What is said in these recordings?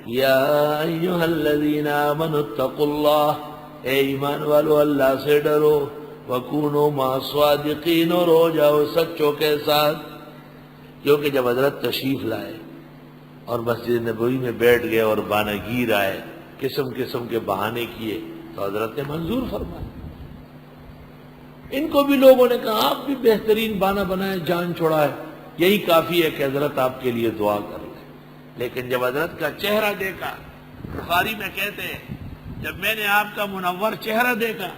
یا ایھا الذین آمنوا اتقوا اللہ، اے ایمان والو اللہ سے ڈرو، وکونوا مع الصادقین، اور ہو جاؤ سچوں کے ساتھ۔ کیونکہ جب حضرت تشریف لائے اور مسجد نبوی میں بیٹھ گئے اور بانا گیر آئے، قسم قسم کے بہانے کیے، تو حضرت نے منظور فرمایا۔ ان کو بھی لوگوں نے کہا آپ بھی بہترین بانا بنائے، جان چھوڑائے، یہی کافی ہے کہ حضرت آپ کے لیے دعا کر لیں۔ لیکن جب حضرت کا چہرہ دیکھا، بخاری میں کہتے ہیں جب میں نے آپ کا منور چہرہ دیکھا،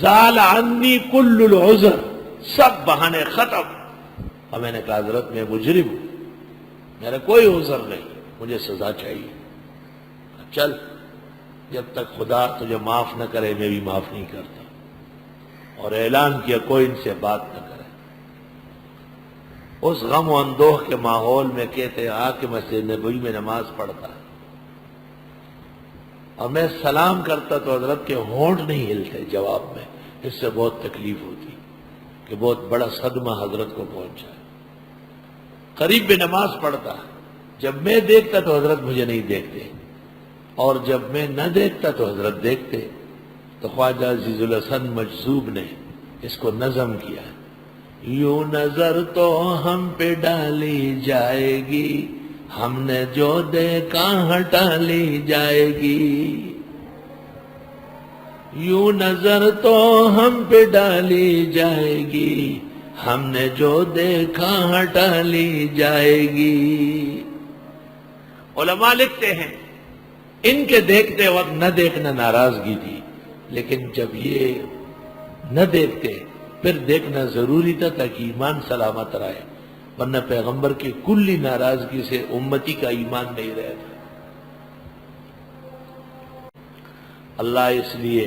زال عنی کل العذر، سب بہانے ختم، اور میں نے کہا حضرت میں مجرم ہوں، میرا کوئی عذر نہیں، مجھے سزا چاہیے، چل جب تک خدا تجھے معاف نہ کرے میں بھی معاف نہیں کرتا۔ اور اعلان کیا کوئی ان سے بات نہ کرے۔ اس غم و اندوہ کے ماحول میں کہتے آ کے مسجد نبوی میں نماز پڑھتا، اور میں سلام کرتا تو حضرت کے ہونٹ نہیں ہلتے جواب میں، اس سے بہت تکلیف ہوتی کہ بہت بڑا صدمہ حضرت کو پہنچا۔ قریب میں نماز پڑھتا، جب میں دیکھتا تو حضرت مجھے نہیں دیکھتے، اور جب میں نہ دیکھتا تو حضرت دیکھتے۔ تو خواجہ عزیز الحسن مجذوب نے اس کو نظم کیا، یوں نظر تو ہم پہ ڈالی جائے گی، ہم نے جو دیکھا ہٹا لی جائے گی، یوں نظر تو ہم پہ ڈالی جائے گی، ہم نے جو دیکھا ہٹا لی جائے گی۔ علماء لکھتے ہیں ان کے دیکھتے وقت نہ دیکھنا ناراضگی تھی، لیکن جب یہ نہ دیکھتے پھر دیکھنا ضروری تھا تاکہ ایمان سلامت رہے، ورنہ پیغمبر کی کلی ناراضگی سے امتی کا ایمان نہیں رہتا۔ اللہ اس لیے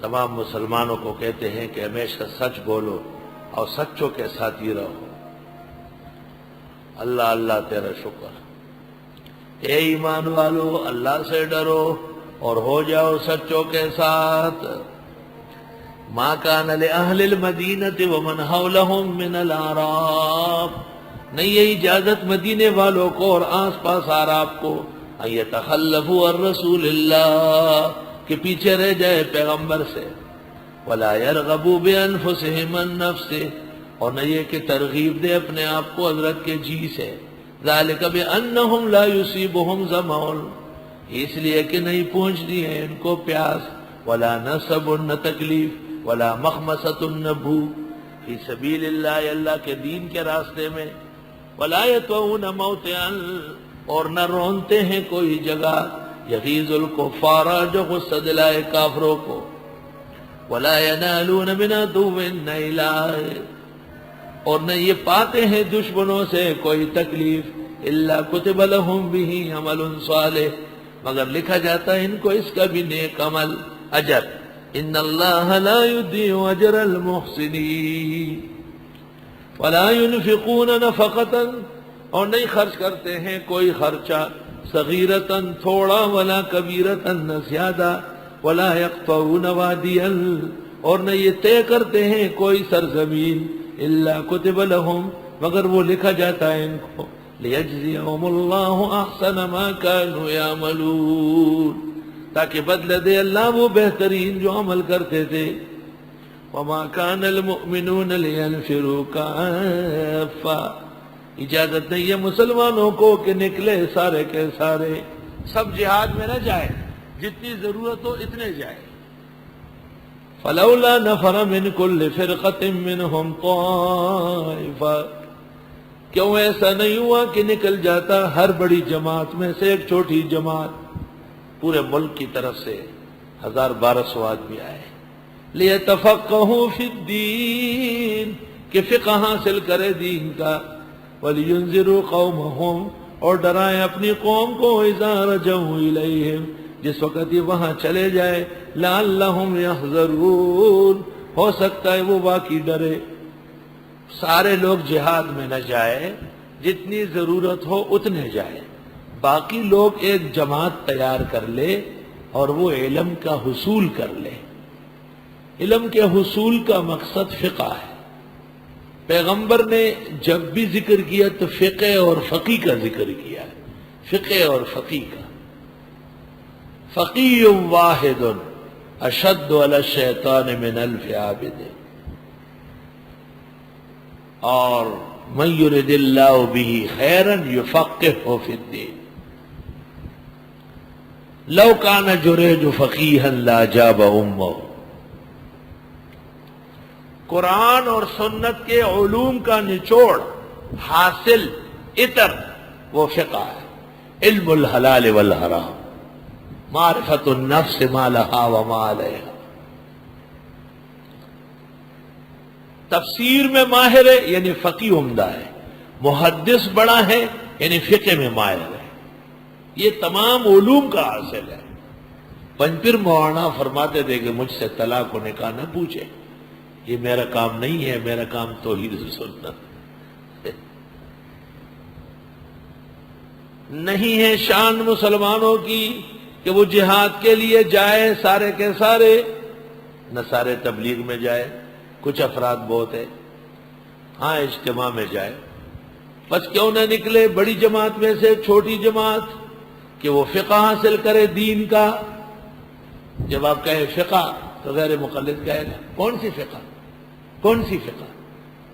تمام مسلمانوں کو کہتے ہیں کہ ہمیشہ سچ بولو اور سچوں کے ساتھ ہی رہو۔ اللہ اللہ تیرا شکر، اے ایمان والو اللہ سے ڈرو اور ہو جاؤ سچوں کے ساتھ۔ ما کان لأہل المدینة ومن حولهم من الاعراب، نہیں یہ اجازت مدینے والوں کو اور آس پاس اعراب کو، ان یتخلفوا عن رسول اللہ، کہ پیچھے رہ جائے پیغمبر سے، ولا یرغبوا بانفسهم عن نفسه، اور نہ یہ کہ ترغیب دے اپنے آپ کو حضرت کے جی سے، ذالک بانہم لا یصیبہم ظمأ، اس لیے کہ نہیں پہنچتی ہے ان کو پیاس، ولا نصب نہ تکلیف، ولا مخمصۃ نہ بھوک، فی سبیل اللہ اللہ کے دین کے راستے میں، ولا یطؤون موطئا، اور نہ رونتے ہیں کوئی جگہ، یغیظ الکفار جو غصہ دلائے کافروں کو، ولا ینالون من عدو نیلا، اور نہ یہ پاتے ہیں دشمنوں سے کوئی تکلیف، الا کتب لہم بہ عمل صالح، مگر لکھا جاتا ہے ان کو اس کا بھی نیک عمل، اجر، ان اللہ لا یضیع اجر المحسنین، ولا ينفقون نفقۃ، اور نہیں خرچ کرتے ہیں کوئی خرچہ، صغیرۃ تھوڑا، ولا کبیرۃ نہ زیادہ، ولا یقطعون وادیا، اور نہ یہ طے کرتے ہیں کوئی سرزمین، الا کتب لہم، مگر وہ لکھا جاتا ہے ان کو، لیجزیہم اللہ احسن ما کانوا یعملون، تاکہ بدلہ دے اللہ وہ بہترین جو عمل کرتے تھے۔ وما کان المؤمنون لینفروا کافہ، اجازت نہیں ہے مسلمانوں کو کہ نکلے سارے کے سارے، سب جہاد میں نہ جائے، جتنی ضرورت ہو اتنے جائے۔ فلولا نفر من كل فرقة منهم طائفة، کیوں ایسا نہیں ہوا کہ نکل جاتا ہر بڑی جماعت میں سے ایک چھوٹی جماعت، پورے ملک کی طرف سے 1200 آدمی آئے، لیتفقہوا فی الدین، کہ فقہ حاصل کرے دین کا، ولینذروا قومہم، اور ڈرائیں اپنی قوم کو، اذا رجعوا الیہم، جس وقت یہ وہاں چلے جائے، لعلہم یحذرون، ہو سکتا ہے وہ واقعی ڈرے۔ سارے لوگ جہاد میں نہ جائے، جتنی ضرورت ہو اتنے جائے، باقی لوگ ایک جماعت تیار کر لے اور وہ علم کا حصول کر لے۔ علم کے حصول کا مقصد فقہ ہے۔ پیغمبر نے جب بھی ذکر کیا تو فقہ اور فقی کا ذکر کیا ہے۔ فقہ اور فقی کا. فقی واحد اشد علی الشیطان من الف عابد. اور من یرد اللہ بہ خیرا یفقہہ فی الدین. لو کان جریج فقیہا لاجاب امہ. قرآن اور سنت کے علوم کا نچوڑ حاصل عطر وہ فقہ ہے. علم الحلال والحرام، معرفت النفس ما لہا وما علیہا. تفسیر میں ماہر ہے یعنی فقی عمدہ ہے. محدث بڑا ہے یعنی فقہ میں ماہر ہے. یہ تمام علوم کا حاصل ہے. پنجپیر مولانا فرماتے تھے کہ مجھ سے طلاق و نکاح نہ پوچھے، یہ میرا کام نہیں ہے، میرا کام توحید و سنت. نہیں ہے شان مسلمانوں کی کہ وہ جہاد کے لیے جائے سارے کے سارے، نہ سارے تبلیغ میں جائے، کچھ افراد بہت ہے، ہاں اجتماع میں جائے. بس کیوں نہ نکلے بڑی جماعت میں سے چھوٹی جماعت کہ وہ فقہ حاصل کرے دین کا. جب آپ کہیں فقہ تو غیر مقلد کہے گا کون سی فقہ، کون سی فقہ.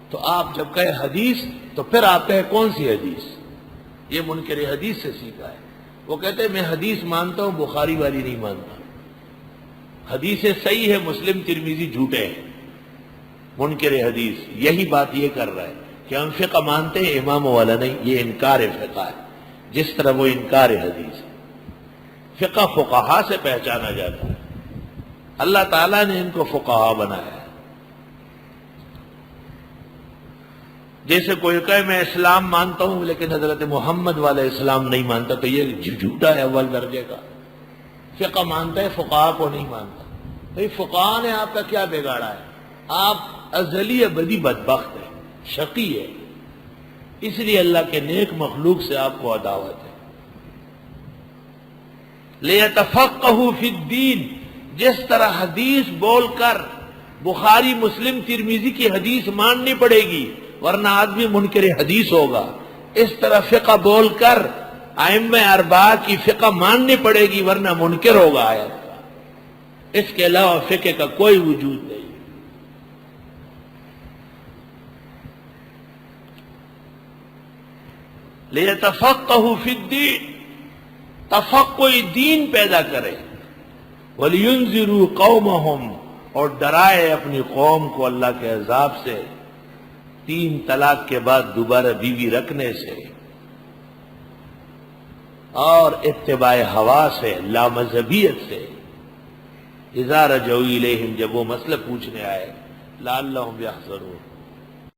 تو آپ جب کہیں حدیث تو پھر آپ کہیں کون سی حدیث. یہ منکر حدیث سے سیکھا ہے. وہ کہتے ہیں میں حدیث مانتا ہوں، بخاری والی نہیں مانتا. حدیث صحیح ہے، مسلم ترمذی جھوٹے ہیں. منکر حدیث یہی بات یہ کر رہا ہے کہ ہم فقہ مانتے ہیں، امام والا نہیں. یہ انکار فقہ ہے، جس طرح وہ انکار حدیث ہے. فقہ فقہا سے پہچانا جاتا ہے. اللہ تعالیٰ نے ان کو فقہا بنایا ہے. جیسے کوئی کہے میں اسلام مانتا ہوں لیکن حضرت محمد والا اسلام نہیں مانتا، تو یہ جھوٹا ہے اول درجے کا. فقہ مانتا ہے، فقہا کو نہیں مانتا. بھئی فقہا نے آپ کا کیا بگاڑا ہے؟ آپ ازلی ابدی بدبخت ہے، شقی ہے. اس لیے اللہ کے نیک مخلوق سے آپ کو عداوت ہے. لِيَتَفَقَّهُوا فِي الدِّينِ. جس طرح حدیث بول کر بخاری مسلم ترمذی کی حدیث ماننی پڑے گی ورنہ آدمی منکر حدیث ہوگا، اس طرح فقہ بول کر ائمہ اربعہ کی فقہ ماننی پڑے گی ورنہ منکر ہوگا آیت کا. اس کے علاوہ فقہ کا کوئی وجود نہیں. لِيَتَفَقَّهُوا فِي الدِّينِ. تفقہ دین پیدا کرے. وَلِيُنذِرُوا قَوْمَهُمْ. اور ڈرائے اپنی قوم کو اللہ کے عذاب سے، 3 طلاق کے بعد دوبارہ بیوی رکھنے سے، اور اتباع ہوا سے، لامذہبیت سے. اذا رجعوا الیہم. جب وہ مسئلہ پوچھنے آئے، لعلہم یحذرون.